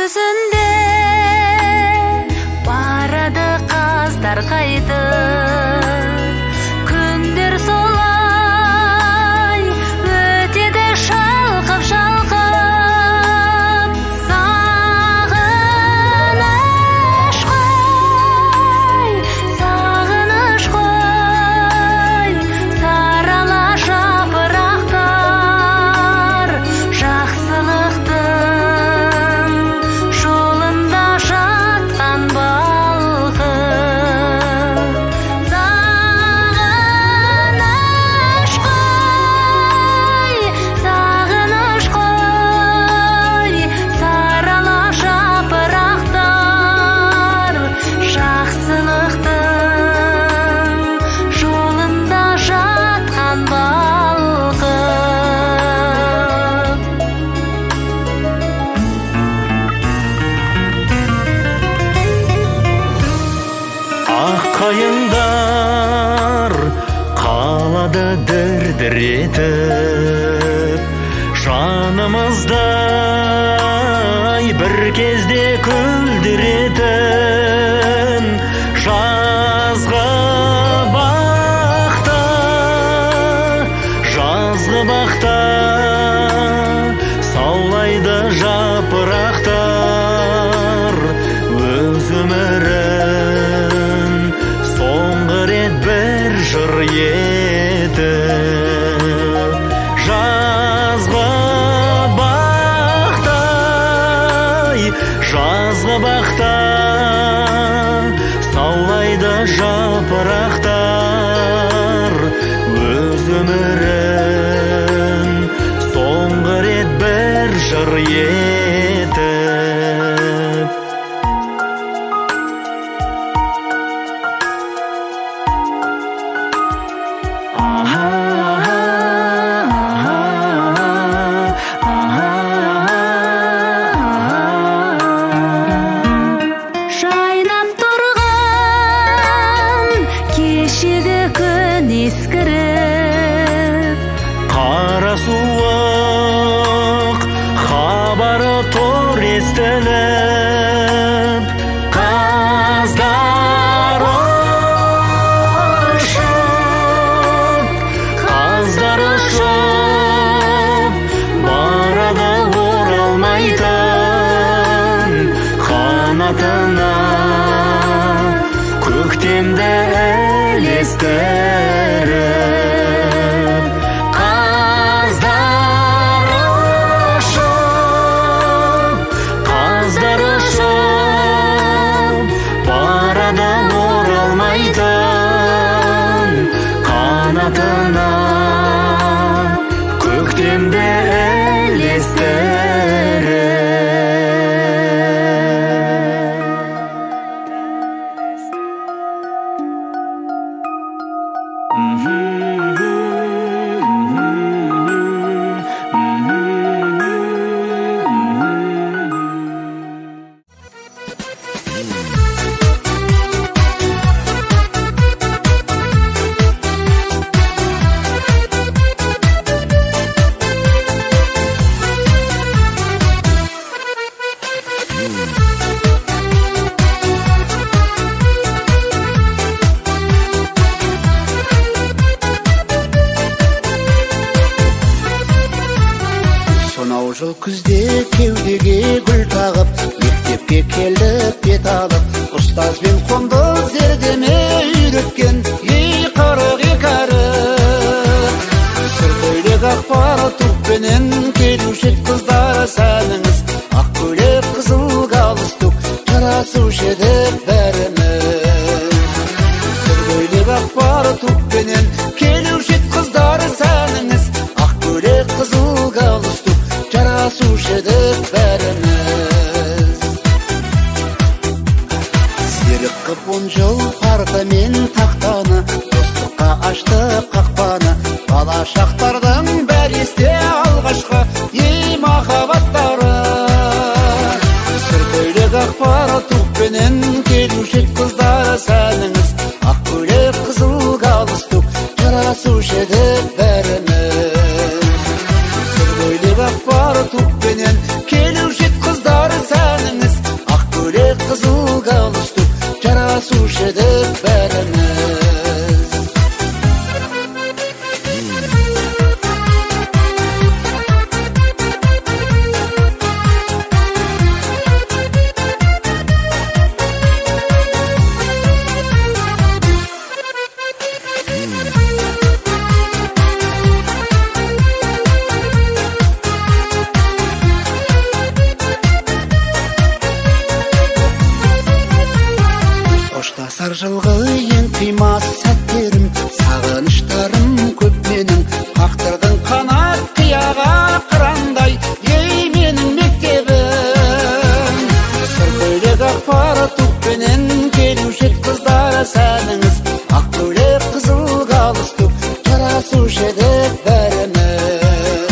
көзінде барады қаздар қайтып, күндер солай өтеді шалқып-шалқып. Сағыныш қой, сағыныш қой, сарала жапырақтар жақсылықтың жолында жатқан балқып. Сағыныш қой, сағыныш қой, сарала жапырақтар жақсылықтың жолында жатқан балқып. Ақ қайыңдар қалады дір-дір етіп, жанымыздай бір кезде күлдіретін жазғы бақта, жазғы бақта саулайды жапырақтар өз өмірін соңғы рет бір жыр етіп. Жазғы бақтай, жазғы бақта саулайды жапырақтар өз өмірін соңғы рет бір жыр етіп. Жайнап тұрған кешегі күн ескіріп, Қара суық хабары тор естіліп, қаздар ұшып, барады оралмайтын қанатына, көктемді ілестіріп. Қаздар ұшып, барады оралмайтын қанатына, көктемді ілестіріп. Сонау жыл күзде кеудеге гүл тағып, мектепке келдік бет алып, ұстазбен қонды зердеме үйреткен ей қырық екі әріп. Сұр көйлек ақ пары туппенен келуші ед қыздар сәніңіз, ақ көйлек қызыл галстук жарасушы еді бәріміз. Сұр көйлек ақ пары туппенен келуші ед қыздар сәніңіз, ақ көйлек қызыл галстук жарасушы еді бәріміз. Серік қып 10 жыл парта мен тақтаны, достыққа ашты қақпаны, бала шақтардың бәрі есте алғашқы ей махаббаттары. Сұр көйлек ақ пары туппенен келуші ед қыздар сәніңіз, ақ көйлек қызыл галстук жарасушы еді бәріміз. Сұр көйлек ақ пары туппенен келуші ед қыздар сәніңіз, жарасушы едік бәріміз. Қоштасар жылғы ең қимас сәттерім, сағыныштарым көп менің, қақтырдың қанат қияға қырандай, ей менің мектебім. Сұр көйлек ақ пара тұқпенен келуші ед қыздары сәніңіз, ақ көйлек қызыл галстук жарасушы едік бәріміз.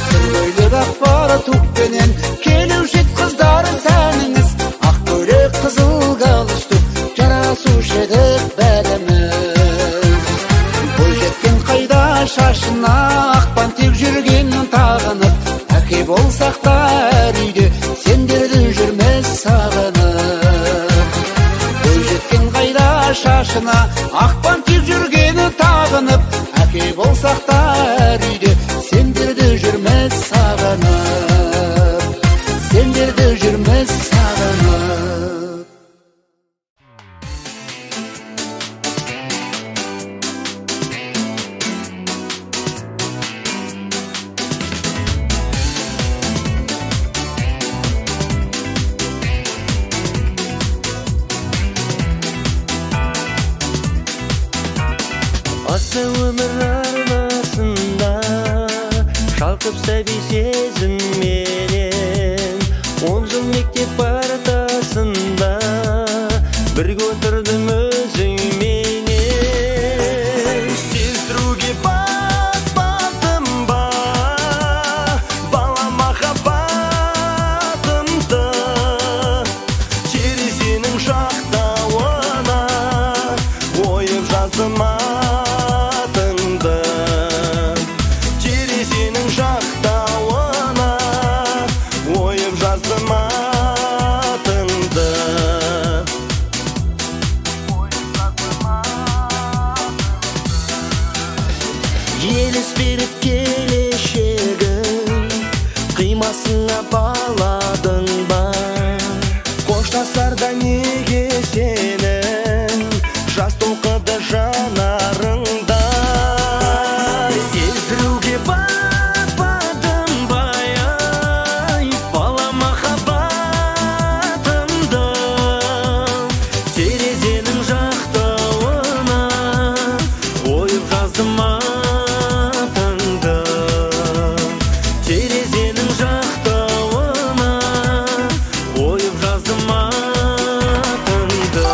Сұр көйлек ақ пара тұқпенен келуші ед қыздары сәніңіз, ақ көйлек қызыл галстук жарасушы едік бәріміз. Бойжеткен қайда шашына ақпан тек жүргенін тағынып, әке болсақ та әр үйде сендерді жүрмес сағынып. Бойжеткен қайда шашына ақпан тек жүргенін тағынып, әке болсақ та әр үйде сендерді жүрмес сағынып, сендерді жүрмес сағынып. Асы өмір арнасында шалқып сәби сезімменен, 10 жыл мектеп партасында бірге отырдым өзіңменен. Сездіруге батпадым ба бала махаббатымды, терезенің жақтауына ойып жаздым атыңды. Терезенің жақтауына ойып жаздым атыңды. Елес беріп келешегін қимасыңа баладың ба? Қоштасарда неге сенің жас толқыды жанарыңда? Сездіруге батпадым ба ай бала махаббатымды, терезенің жақтауына ойып жаздым атыңды. Терезенің жақтауына ойып жаздым атыңды.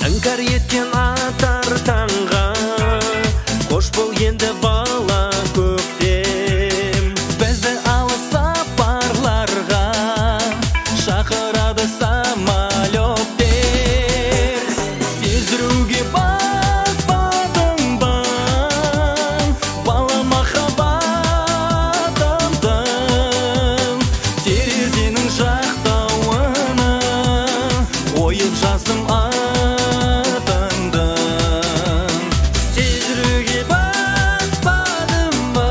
Іңкәр еткен атар таңға, қош бол енді бала көктем. Бізді алыс сапарларға шақырады самолеттер. Сездіруге батпадым ба бала махаббатымды, терезенің жақтауына ойып жаздым атыңды. Сездіруге батпадым ба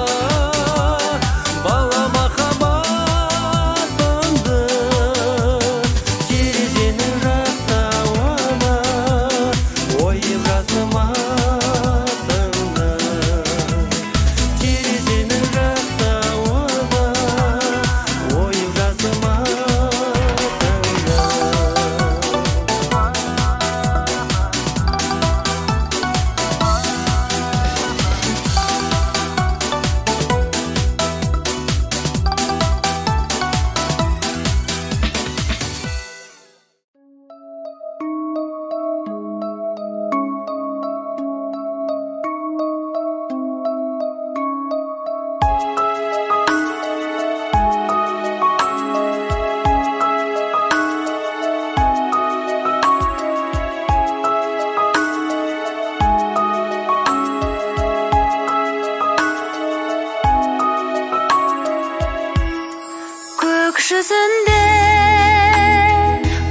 көзінде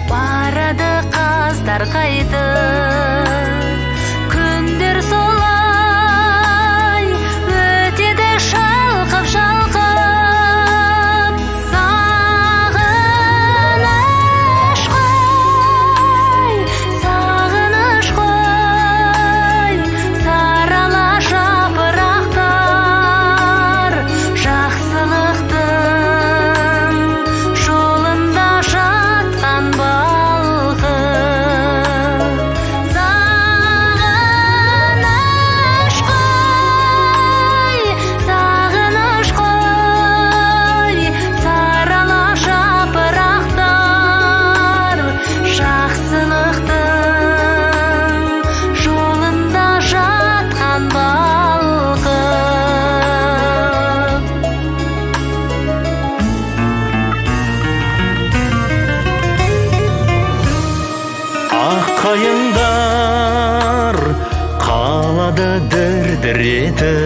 барады қаздар қайтып, күндер солай өтеді шалқып шалқып. Сағыныш қой, сағыныш қой, сарала жапырақтар жақсылықтың жолында жатқан балқып. Сағыныш қой, сағыныш қой, сарала жапырақтар жақсылықтың жолында жатқан балқып. Ақ қайыңдар қалады дір-дір етіп,